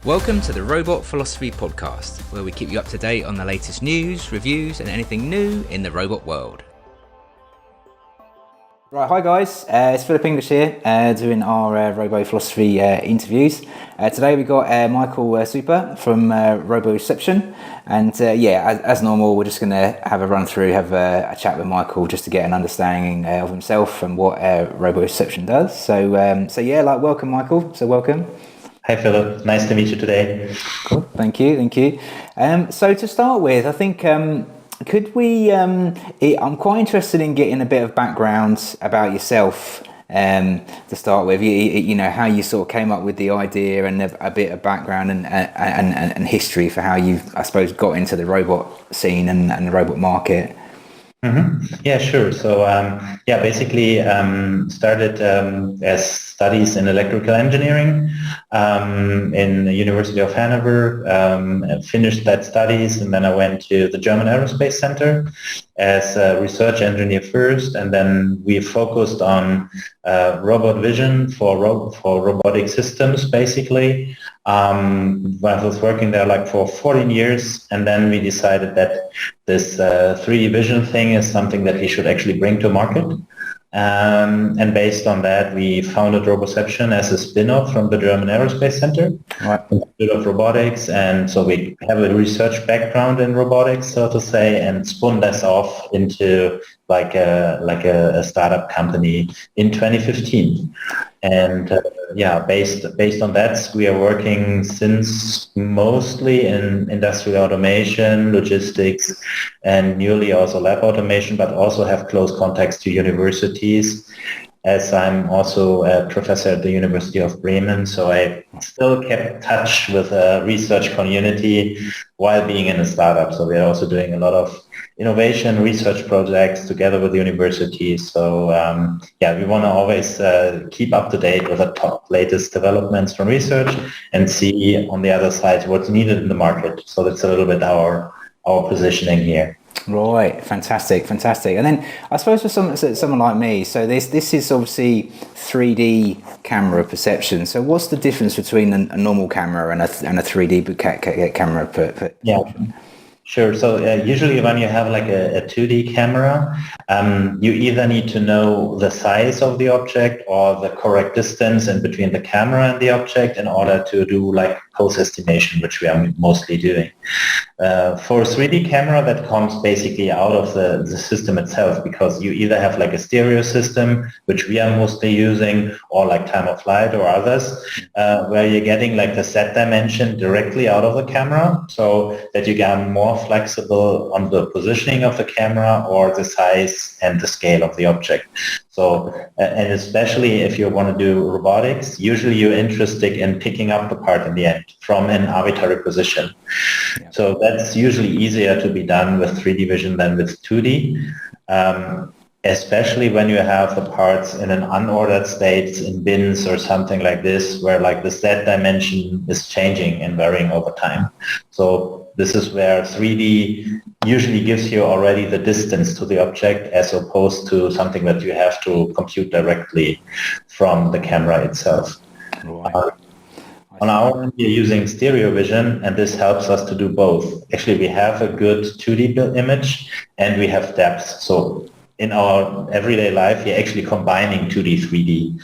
Welcome to the Robot Philosophy Podcast, where we keep you up to date on the latest news, reviews, and anything new in the robot world. Right, hi guys, it's Philip English here, doing our Robo Philosophy interviews. Today we've got Michael Suppa from Roboception, and as normal, we're just going to have a run through, have a chat with Michael just to get an understanding of himself and what Roboception does. So welcome Michael, so welcome. Hi Philip, nice to meet you today. Cool, thank you. So to start with, I think could we? I'm quite interested in getting a bit of background about yourself to start with. You know how you sort of came up with the idea, and a bit of background and history for how you, I suppose, got into the robot scene and the robot market. Mm-hmm. Yeah, sure. So, basically started as studies in electrical engineering in the University of Hanover, finished that studies, and then I went to the German Aerospace Center as a research engineer first, and then we focused on robot vision for robotic systems, basically. I was working there for 14 years, and then we decided that this 3D vision thing is something that we should actually bring to market. And based on that, we founded Roboception as a spin-off from the German Aerospace Center, right. Institute of Robotics. And so we have a research background in robotics, so to say, and spun this off into like a startup company in 2015. And based on that, we are working since mostly in industrial automation, logistics, and newly also lab automation, but also have close contacts to universities, as I'm also a professor at the University of Bremen. So I still kept touch with the research community while being in a startup. So we're also doing a lot of innovation research projects together with universities. So we want to always keep up to date with the top latest developments from research and see on the other side what's needed in the market. So that's a little bit our positioning here. Right, fantastic. And then I suppose for someone like me, so this is obviously 3D camera perception. So what's the difference between a normal camera and a 3D camera? Yeah. Sure. So usually when you have like a 2D camera, you either need to know the size of the object or the correct distance in between the camera and the object in order to do like pose estimation, which we are mostly doing. For a 3D camera, that comes basically out of the system itself, because you either have like a stereo system, which we are mostly using, or like time of flight or others, where you're getting like the set dimension directly out of the camera, so that you get more flexible on the positioning of the camera or the size and the scale of the object. So, and especially if you want to do robotics, usually you're interested in picking up the part in the end from an arbitrary position. Yeah. So that's usually easier to be done with 3D vision than with 2D, especially when you have the parts in an unordered state in bins or something like this, where like the Z dimension is changing and varying over time. So this is where 3D usually gives you already the distance to the object, as opposed to something that you have to compute directly from the camera itself. Right. On our end, we're using stereo vision, and this helps us to do both. Actually, we have a good 2D image and we have depth. So in our everyday life, you're actually combining 2D, 3D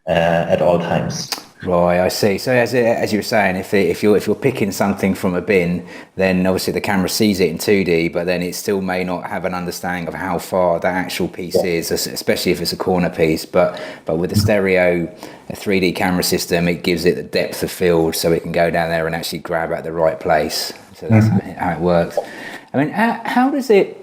at all times. Right, I see. So as you were saying, if you're picking something from a bin, then obviously the camera sees it in 2D, but then it still may not have an understanding of how far that actual piece is, especially if it's a corner piece. But with a 3D camera system, it gives it the depth of field, so it can go down there and actually grab at the right place. So that's how it works. I mean, how does it?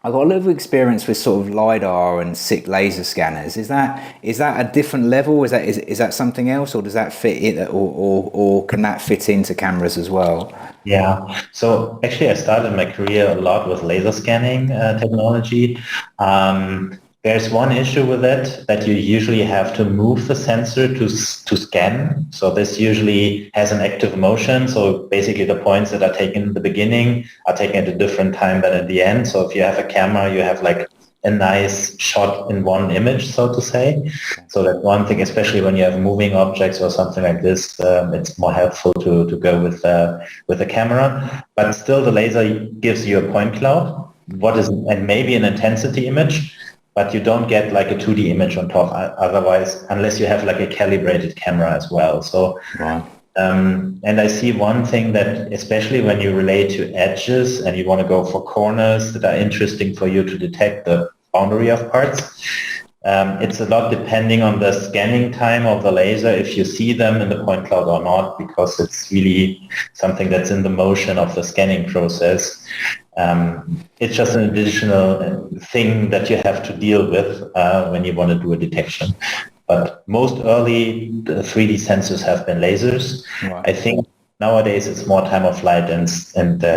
I've got a little experience with sort of LiDAR and SICK laser scanners. Is that a different level? Is that something else, or does that fit in, or can that fit into cameras as well? Yeah. So actually, I started my career a lot with laser scanning technology. There's one issue with it, that you usually have to move the sensor to scan. So this usually has an active motion. So basically the points that are taken in the beginning are taken at a different time than at the end. So if you have a camera, you have like a nice shot in one image, so to say. So that's one thing, especially when you have moving objects or something like this, it's more helpful to go with a camera. But still, the laser gives you a point cloud, and maybe an intensity image, but you don't get like a 2D image on top otherwise, unless you have like a calibrated camera as well. So, Right. and I see one thing that, especially when you relate to edges and you want to go for corners that are interesting for you to detect the boundary of parts, it's a lot depending on the scanning time of the laser, if you see them in the point cloud or not, because it's really something that's in the motion of the scanning process. It's just an additional thing that you have to deal with when you want to do a detection. But most early 3D sensors have been lasers. Right. I think nowadays it's more time of flight and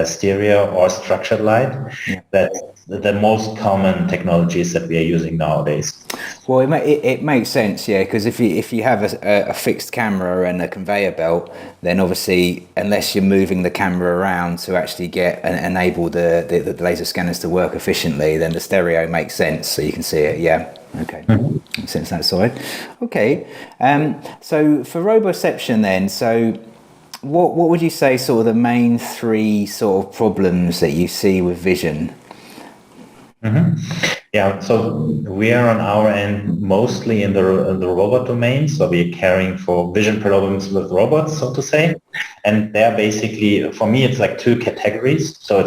stereo or structured light. Yeah. That's the most common technologies that we are using nowadays. Well, it makes sense, yeah, because if you have a fixed camera and a conveyor belt, then obviously, unless you're moving the camera around to actually enable the laser scanners to work efficiently, then the stereo makes sense, so you can see it, yeah. Okay, makes sense that side. Okay, so for Roboception then, so what would you say sort of the main three sort of problems that you see with vision? Yeah, so we are on our end mostly in the robot domain. So we're caring for vision problems with robots, so to say. And they're basically, for me, it's like two categories. So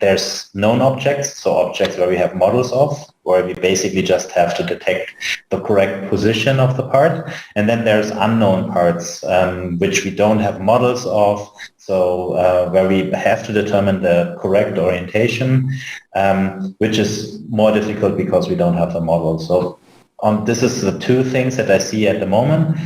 there's known objects, so objects where we have models of, where we basically just have to detect the correct position of the part. And then there's unknown parts, which we don't have models of. So where we have to determine the correct orientation, which is more difficult because we don't have the model. So this is the two things that I see at the moment.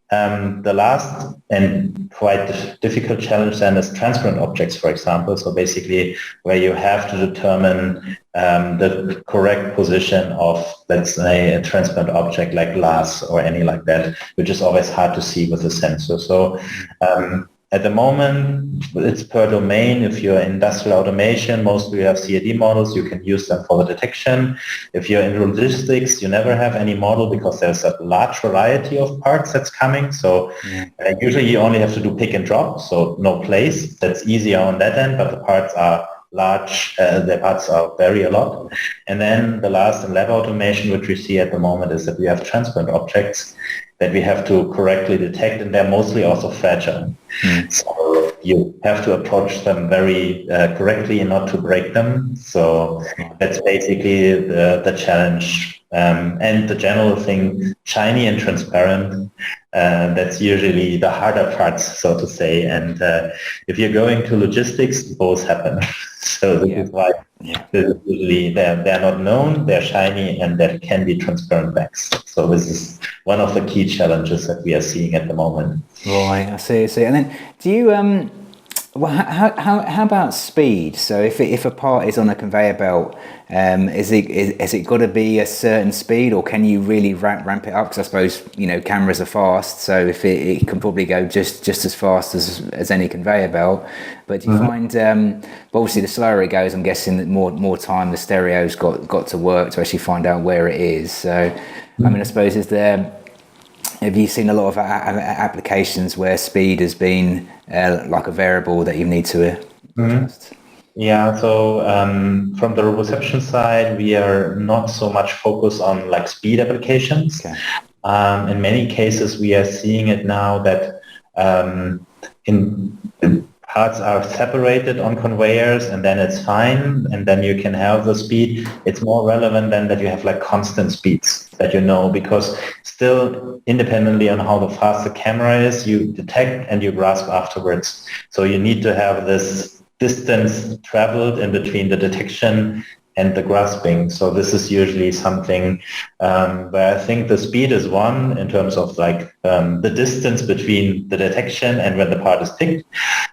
The last and quite difficult challenge then is transparent objects, for example. So basically where you have to determine the correct position of, let's say, a transparent object like glass or any like that, which is always hard to see with a sensor. So at the moment, it's per domain. If you're industrial automation, mostly you have CAD models, you can use them for the detection. If you're in logistics, you never have any model because there's a large variety of parts that's coming. So usually you only have to do pick and drop, so no place. That's easier on that end, but the parts are large, the parts vary a lot. And then the last in lab automation, which we see at the moment, is that we have transparent objects that we have to correctly detect, and they're mostly also fragile. So you have to approach them very correctly and not to break them. So that's basically the challenge. And the general thing, shiny and transparent, that's usually the harder parts, so to say. And if you're going to logistics, both happen. So this is why usually they're not known, they're shiny, and there can be transparent backs. So this is one of the key challenges that we are seeing at the moment. Right, I see. And then do you well, how about speed? So if a part is on a conveyor belt, is it got to be a certain speed, or can you really ramp it up? Because I suppose cameras are fast, so if it can probably go just as fast as any conveyor belt. But do you find, obviously the slower it goes, I'm guessing that more time the stereo's got to work to actually find out where it is. So I mean, I suppose have you seen a lot of applications where speed has been like a variable that you need to adjust? Yeah, so from the Roboception side, we are not so much focused on like speed applications. Okay. In many cases, we are seeing it now that in parts are separated on conveyors, and then it's fine, and then you can have the speed. It's more relevant than that you have like constant speeds that because still independently on how fast the camera is, you detect and you grasp afterwards. So you need to have this distance traveled in between the detection and the grasping. So this is usually something where I think the speed is one in terms of like the distance between the detection and when the part is picked.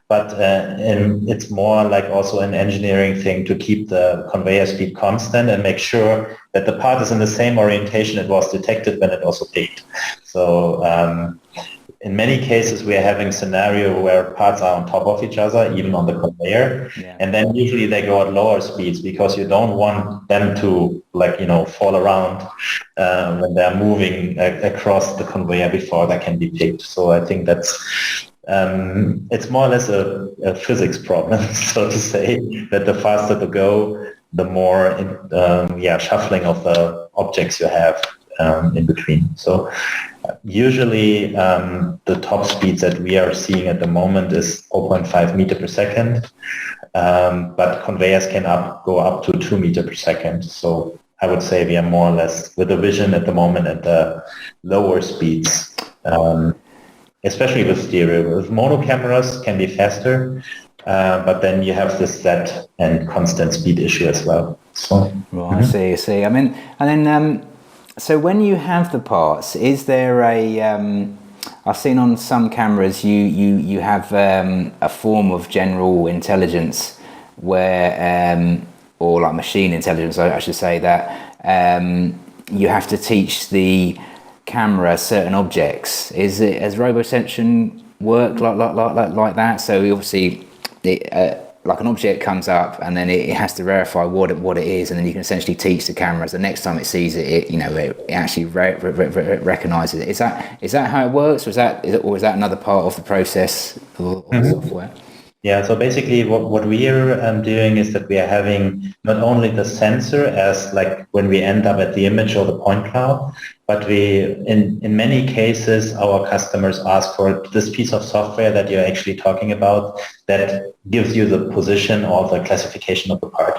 But it's more like also an engineering thing to keep the conveyor speed constant and make sure that the part is in the same orientation it was detected when it also picked. So in many cases, we are having scenario where parts are on top of each other, even on the conveyor. Yeah. And then usually they go at lower speeds because you don't want them to fall around when they're moving across the conveyor before they can be picked. So I think that's it's more or less a physics problem, so to say, that the faster to go, the more shuffling of the objects you have in between. So usually the top speeds that we are seeing at the moment is 0.5 meter per second, but conveyors can go up to 2 meter per second. So I would say we are more or less with the vision at the moment at the lower speeds. Especially with stereo. With mono cameras can be faster, but then you have this set and constant speed issue as well. So, right, I see. I mean, and then, so when you have the parts, is there I've seen on some cameras you have a form of general intelligence where, or like machine intelligence, I should say, that you have to teach the camera certain objects. Has Roboception work like that? So obviously like an object comes up and then it has to verify what it is, and then you can essentially teach the cameras the next time it sees it, it actually recognizes it. Is that how it works, or is that another part of the process of the software? Yeah, so basically what we are doing is that we are having not only the sensor as like when we end up at the image or the point cloud, but in many cases, our customers ask for this piece of software that you're actually talking about that gives you the position or the classification of the part.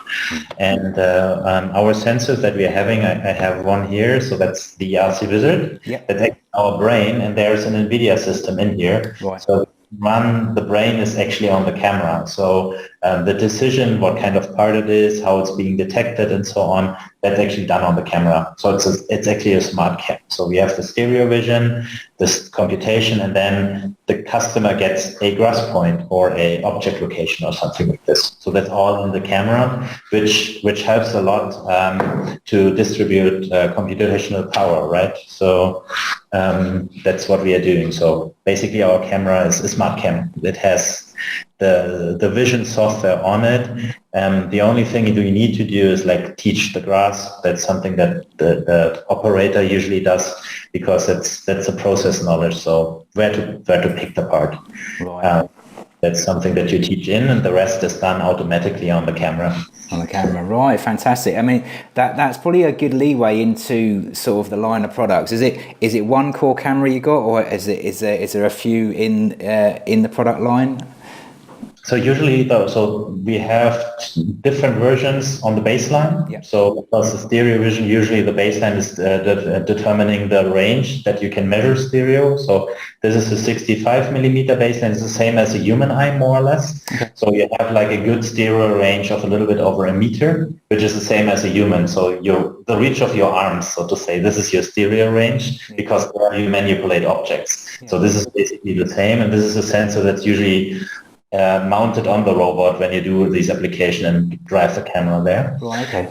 And our sensors that we are having, I have one here, so that's the RC Wizard. Yep. That's our brain, and there's an NVIDIA system in here. Right. So the brain is actually on the camera. So the decision, what kind of part it is, how it's being detected and so on, that's actually done on the camera. So it's actually a smart cam. So we have the stereo vision, this computation, and then the customer gets a grasp point or a object location or something like this. So that's all in the camera, which helps a lot to distribute computational power, right? So that's what we are doing. So basically our camera is a smart cam. It has the vision software on it. The only thing we need to do is like teach the grasp. That's something that the operator usually does, because that's a process knowledge. So where to pick the part. Right. That's something that you teach in, and the rest is done automatically on the camera. On the camera, right? Fantastic. I mean, that's probably a good leeway into sort of the line of products. Is it one core camera you got, or is there a few in the product line? So usually, we have different versions on the baseline. Yeah. So because the stereo vision, usually the baseline is determining the range that you can measure stereo. So this is a 65 millimeter baseline. It's the same as a human eye, more or less. Okay. So you have like a good stereo range of a little bit over a meter, which is the same as a human. So the reach of your arms, so to say, this is your stereo range, because there you manipulate objects. Yeah. So this is basically the same, and this is a sensor that's usually mounted on the robot when you do these applications and drive the camera there. Right, okay.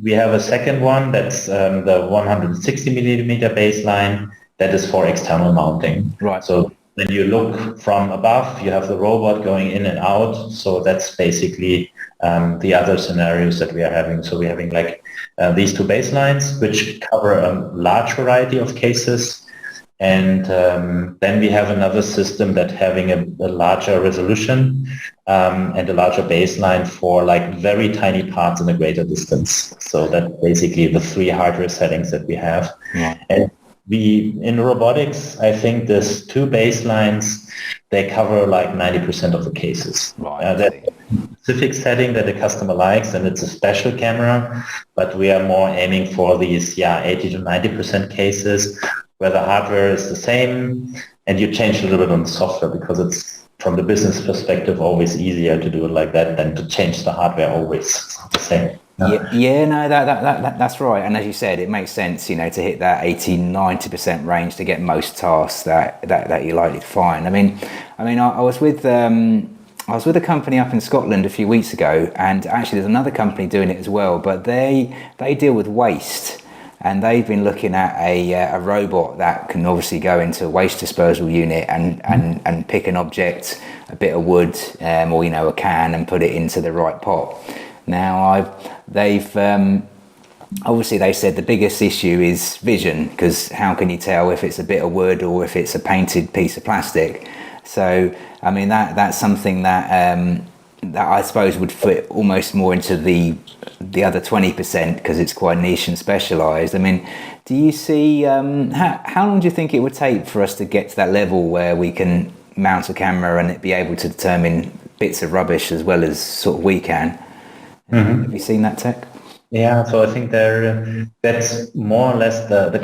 We have a second one that's the 160 millimeter baseline that is for external mounting. Right. So when you look from above, you have the robot going in and out. So that's basically the other scenarios that we are having. So we're having like these two baselines, which cover a large variety of cases. And then we have another system that having a larger resolution and a larger baseline for like very tiny parts in a greater distance. So that's basically the three hardware settings that we have. Yeah. And in robotics, I think there's two baselines, they cover like 90% of the cases. Right. That's a specific setting that the customer likes, and it's a special camera, but we are more aiming for these 80 to 90% cases where the hardware is the same, and you change a little bit on the software, because it's, from the business perspective, always easier to do it like that than to change the hardware always. The same. Yeah, no, that's right. And as you said, it makes sense, to hit that 80-90% range to get most tasks that you're likely to find. I mean, I was with a company up in Scotland a few weeks ago, and actually there's another company doing it as well, but they deal with waste. and they've been looking at a robot that can obviously go into a waste disposal unit and pick an object, a bit of wood, or a can, and put it into the right pot. Now they've obviously they said the biggest issue is vision, because how can you tell if it's a bit of wood or if it's a painted piece of plastic? So I mean that's something that I suppose would fit almost more into the other 20%, because it's quite niche and specialised. I mean, do you see how long do you think it would take for us to get to that level where we can mount a camera and it be able to determine bits of rubbish as well as sort of we can? Have you seen that tech? Yeah, so I think that's more or less the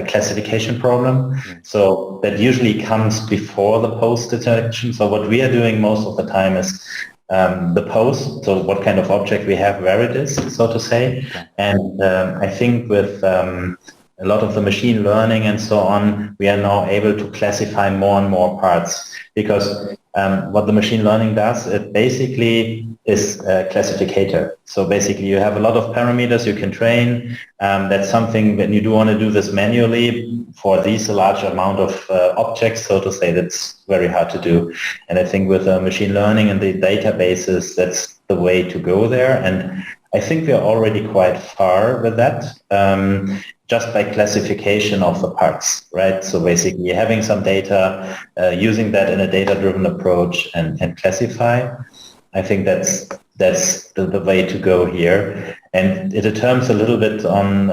classification problem. So that usually comes before the post detection. So what we are doing most of the time is the post, so what kind of object we have, where it is, so to say. And I think with a lot of the machine learning and so on, we are now able to classify more and more parts, because what the machine learning does, it basically is a classificator. So basically you have a lot of parameters you can train. That's something when you do want to do this manually for these large amount of objects, so to say, that's very hard to do. And I think with machine learning and the databases, that's the way to go there. And I think we are already quite far with that. Just by classification of the parts, right? So basically having some data, using that in a data-driven approach and classify, I think that's the way to go here. And it determines a little bit on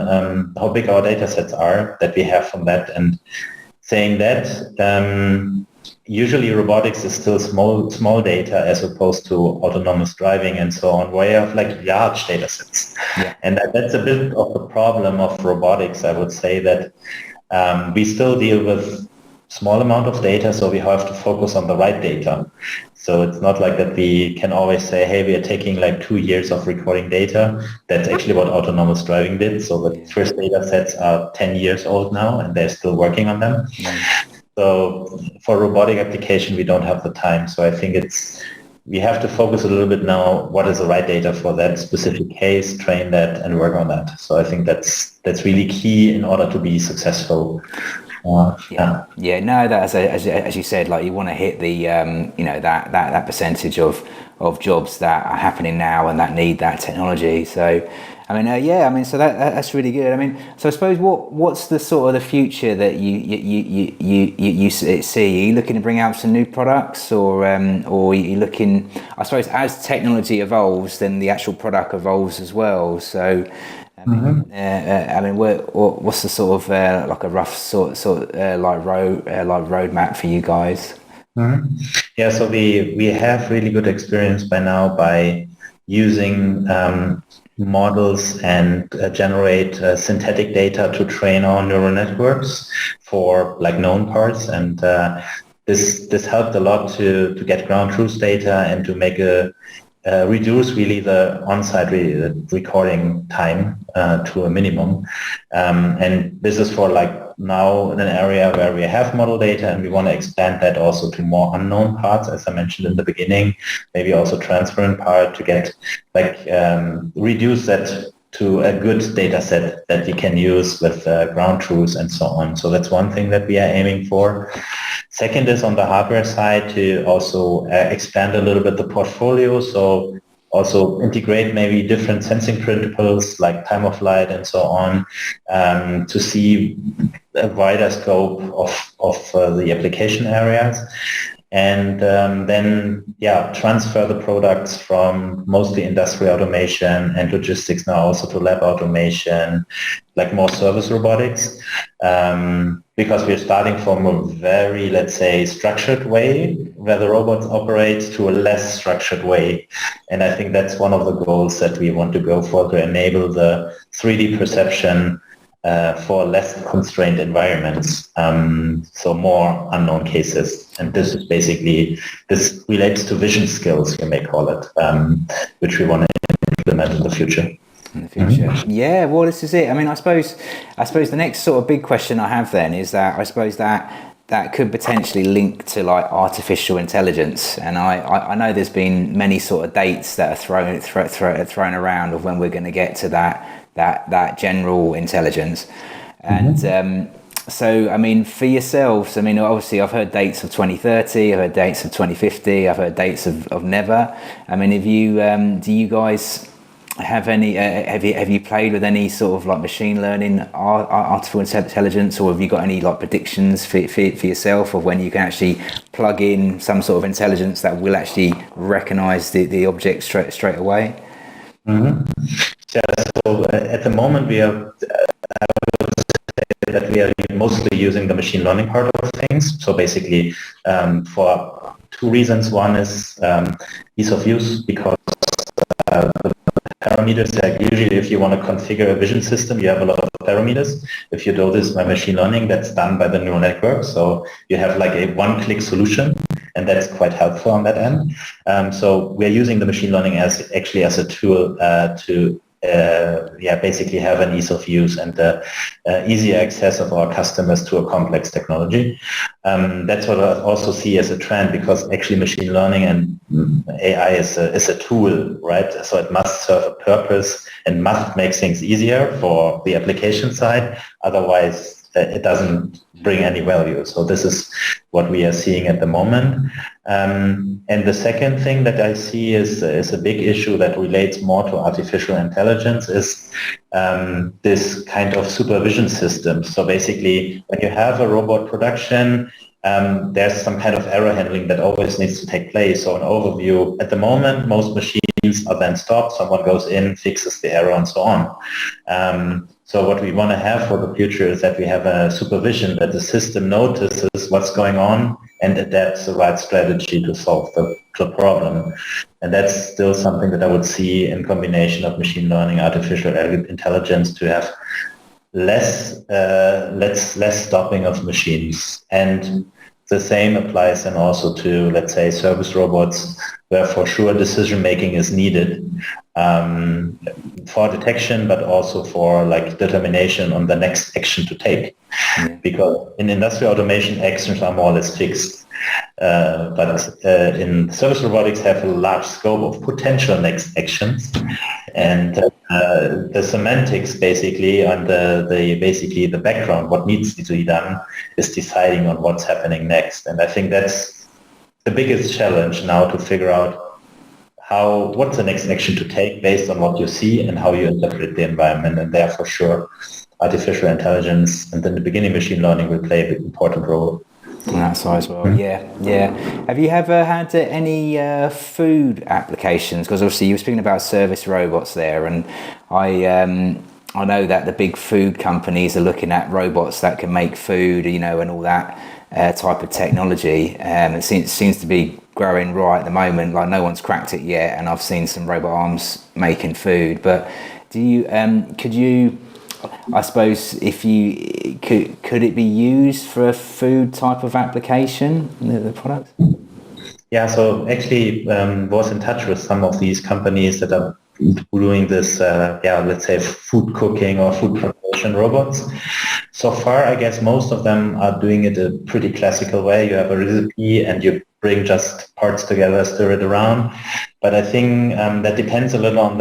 how big our data sets are that we have from that. And saying that, usually robotics is still small data as opposed to autonomous driving and so on, where you have like large data sets. Yeah. And that's a bit of the problem of robotics, I would say, that we still deal with small amount of data, so we have to focus on the right data. So it's not like that we can always say, hey, we are taking like 2 years of recording data. That's actually what autonomous driving did. So the first data sets are 10 years old now, and they're still working on them. So for robotic application, we don't have the time. So I think we have to focus a little bit now, what is the right data for that specific case, train that and work on that. So I think that's really key in order to be successful. No, that as you said, like you want to hit the that percentage of jobs that are happening now and that need that technology. So I mean, so that's really good. I mean, so I suppose what's the sort of the future that you see? Are you looking to bring out some new products, or are you looking? I suppose as technology evolves, then the actual product evolves as well. So. What's the sort of like a rough sort like roadmap for you guys? Yeah, so we have really good experience by now by using models and generate synthetic data to train our neural networks for like known parts, and this helped a lot to get ground truth data and to make reduce really the on-site recording time to a minimum. And this is for like now in an area where we have model data, and we want to expand that also to more unknown parts, as I mentioned in the beginning, maybe also transparent part to get like reduce that to a good data set that we can use with ground truths and so on. So that's one thing that we are aiming for. Second is on the hardware side to also expand a little bit the portfolio. So also integrate maybe different sensing principles like time of flight and so on, to see a wider scope of the application areas. And then transfer the products from mostly industrial automation and logistics now also to lab automation, like more service robotics, because we're starting from a very, let's say, structured way where the robots operate to a less structured way. And I think that's one of the goals that we want to go for, to enable the 3D perception for less constrained environments, so more unknown cases. And this is basically, this relates to vision skills, you may call it, which we want to implement in the future. Yeah, well, this is it. I mean, I suppose the next sort of big question I have then is that I suppose that could potentially link to like artificial intelligence, and I know there's been many sort of dates that are thrown around of when we're going to get to that that general intelligence. And so, I mean, for yourselves, I mean, obviously I've heard dates of 2030, I've heard dates of 2050, I've heard dates of never. I mean, have you, do you guys have any, have you played with any sort of like machine learning, artificial intelligence, or have you got any like predictions for yourself of when you can actually plug in some sort of intelligence that will actually recognize the object straight away? Yeah, so at the moment we are mostly using the machine learning part of things. So basically, for two reasons. One is ease of use, because the parameters, like usually if you want to configure a vision system, you have a lot of parameters. If you do this by machine learning, that's done by the neural network. So you have like a one-click solution, and that's quite helpful on that end. So we're using the machine learning as a tool to basically have an ease of use and easier access of our customers to a complex technology. That's what I also see as a trend, because actually machine learning and AI is a tool, right? So it must serve a purpose and must make things easier for the application side. Otherwise, it doesn't bring any value. So this is what we are seeing at the moment. And the second thing that I see is a big issue that relates more to artificial intelligence is this kind of supervision system. So basically, when you have a robot production, there's some kind of error handling that always needs to take place. So an overview, at the moment, most machines are then stopped, someone goes in, fixes the error, and so on. So what we want to have for the future is that we have a supervision, that the system notices what's going on and adapts the right strategy to solve the problem. And that's still something that I would see in combination of machine learning, artificial intelligence, to have less stopping of machines. And the same applies then also to, let's say, service robots, where for sure decision making is needed for detection, but also for like determination on the next action to take. Yeah. Because in industrial automation, actions are more or less fixed. But in service robotics have a large scope of potential next actions, and the semantics basically and the background, what needs to be done, is deciding on what's happening next. And I think that's the biggest challenge now, to figure out what's the next action to take based on what you see and how you interpret the environment. And there, for sure, artificial intelligence and in the beginning machine learning will play an important role. On that side as well. Yeah. Have you ever had any food applications? Because obviously you were speaking about service robots there, and I know that the big food companies are looking at robots that can make food, and all that type of technology. It seems to be growing right at the moment. Like, no one's cracked it yet, and I've seen some robot arms making food. But do you could you? I suppose if you could it be used for a food type of application, the product? Yeah, so actually was in touch with some of these companies that are doing this, let's say food cooking or food preparation robots. So far, I guess most of them are doing it a pretty classical way. You have a recipe and you bring just parts together, stir it around. But I think that depends a little on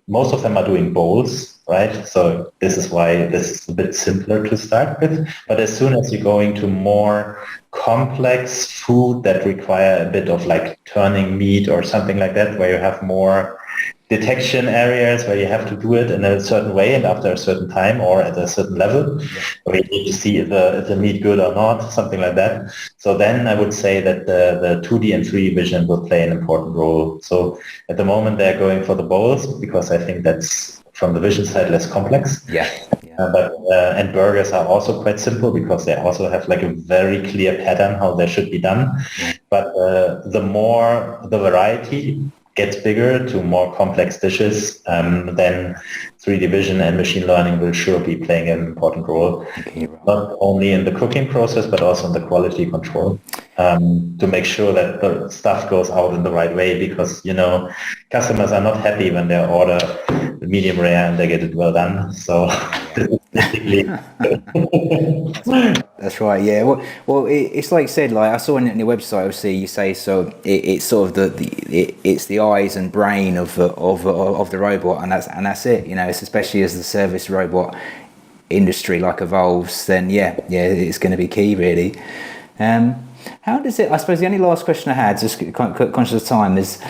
most of them are doing bowls, right? So this is why this is a bit simpler to start with. But as soon as you go into more complex food that require a bit of like turning meat or something like that, where you have more detection areas where you have to do it in a certain way and after a certain time or at a certain level, where you need to see if the meat good or not, something like that. So then I would say that the 2D and 3D vision will play an important role. So at the moment they're going for the bowls because I think that's from the vision side less complex. And burgers are also quite simple because they also have like a very clear pattern how they should be done. But the more the variety gets bigger to more complex dishes, then 3D vision and machine learning will sure be playing an important role, not only in the cooking process, but also in the quality control, to make sure that the stuff goes out in the right way, because, customers are not happy when they order medium rare and they get it well done. So basically. That's right. Yeah. Well, it's like you said. Like I saw on your website, obviously you say so. It's sort of it's the eyes and brain of the robot, and that's it. You know, it's especially as the service robot industry like evolves. Then it's going to be key really. How does it? I suppose the only last question I had, just conscious of time, is.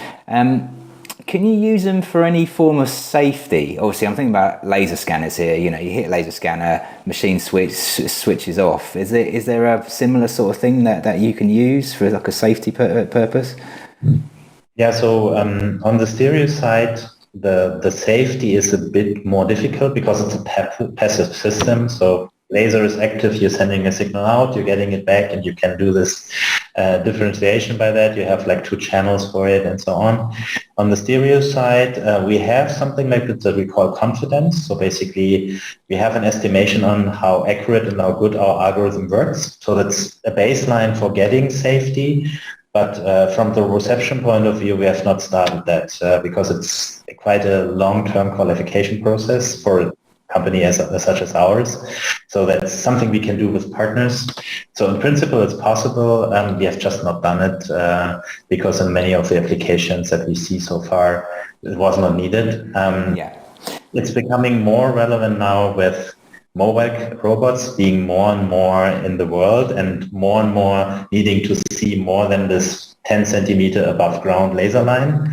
Can you use them for any form of safety? Obviously, I'm thinking about laser scanners here. You know, you hit laser scanner, machine switches off. Is there a similar sort of thing that you can use for like a safety purpose? Yeah. So on the stereo side, the safety is a bit more difficult because it's a passive system. So laser is active, you're sending a signal out, you're getting it back, and you can do this differentiation by that. You have like 2 channels for it and so on. On the stereo side, we have something like that we call confidence. So basically, we have an estimation on how accurate and how good our algorithm works. So that's a baseline for getting safety. But from the Roboception point of view, we have not started that because it's quite a long-term qualification process for a company such as ours. So that's something we can do with partners. So in principle, it's possible. We have just not done it because in many of the applications that we see so far, it was not needed. It's becoming more relevant now with mobile robots being more and more in the world and more needing to see more than this 10 centimeter above ground laser line.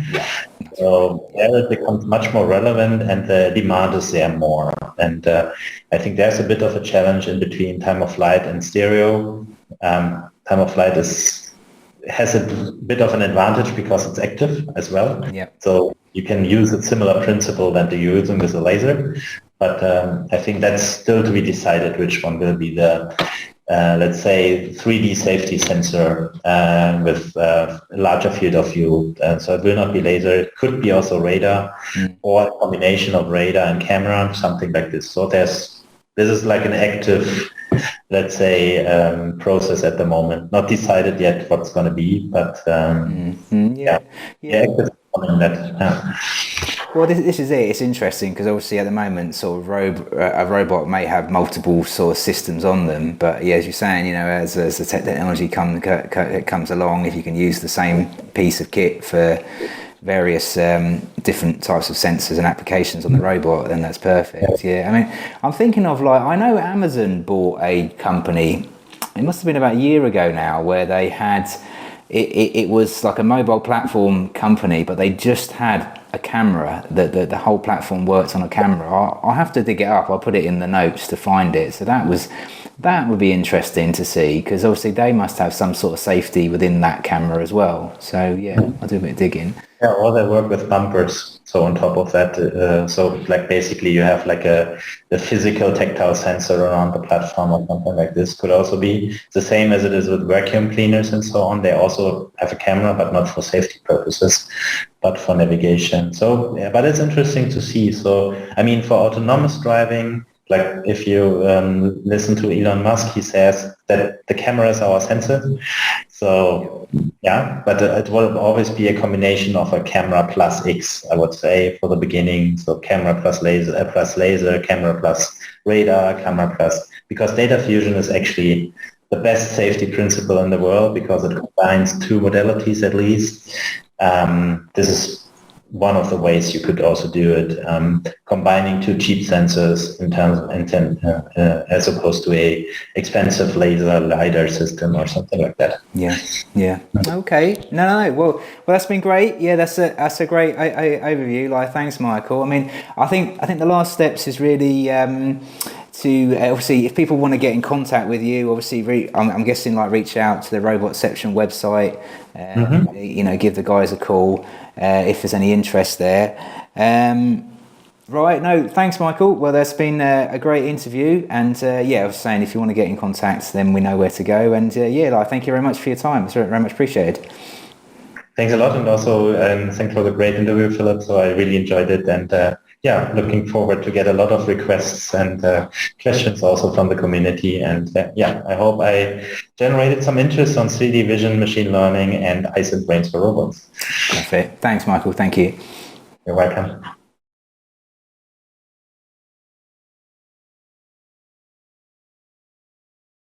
So there it becomes much more relevant and the demand is there more. And I think there's a bit of a challenge in between time of flight and stereo. Time of flight has a bit of an advantage because it's active as well. So you can use a similar principle that you're using with a laser. But I think that's still to be decided which one will be the, let's say, 3D safety sensor with a larger field of view. So it will not be laser. It could be also radar or a combination of radar and camera, something like this. So this is like an active, let's say, process at the moment. Not decided yet what's going to be, but active on that. Well, this is it. It's interesting because obviously at the moment, sort of a robot may have multiple sort of systems on them, but as you're saying, you know, as the technology comes along, if you can use the same piece of kit for various different types of sensors and applications on the robot, then that's perfect. I mean, I'm thinking of I know Amazon bought a company. It must have been about a year ago now, where they had. It was like a mobile platform company, but they just had a camera. The whole platform worked on a camera. I'll have to dig it up. I'll put it in the notes to find it. So that would be interesting to see, because obviously they must have some sort of safety within that camera as well. So I'll do a bit of digging. Yeah, or they work with bumpers. So on top of that, so like basically you have like a physical tactile sensor around the platform or something like this. Could also be the same as it is with vacuum cleaners and so on. They also have a camera, but not for safety purposes, but for navigation. So, but it's interesting to see. So, I mean, for autonomous driving, like if you listen to Elon Musk, he says that the camera is our sensor. So but it will always be a combination of a camera plus X, I would say, for the beginning. So camera plus laser, camera plus radar, camera plus, because data fusion is actually the best safety principle in the world because it combines 2 modalities at least. This is one of the ways you could also do it, combining 2 cheap sensors in terms of as opposed to a expensive laser LiDAR system or something like that. Okay. No. Well, that's been great. That's a great overview. Thanks, Michael. I mean, I think the last steps is really to obviously, if people want to get in contact with you, obviously, I'm guessing reach out to the Roboception website. You know, give the guys a call if there's any interest there. Right. No, thanks, Michael. Well, that's been a great interview, and I was saying, if you want to get in contact, then we know where to go. And thank you very much for your time. It's very much appreciated. Thanks a lot, and also thanks for the great interview, Philip. So I really enjoyed it, and looking forward to get a lot of requests and questions also from the community. And I hope I generated some interest on 3D vision, machine learning, and eyes and brains for robots. Perfect. Thanks, Michael. Thank you. You're welcome.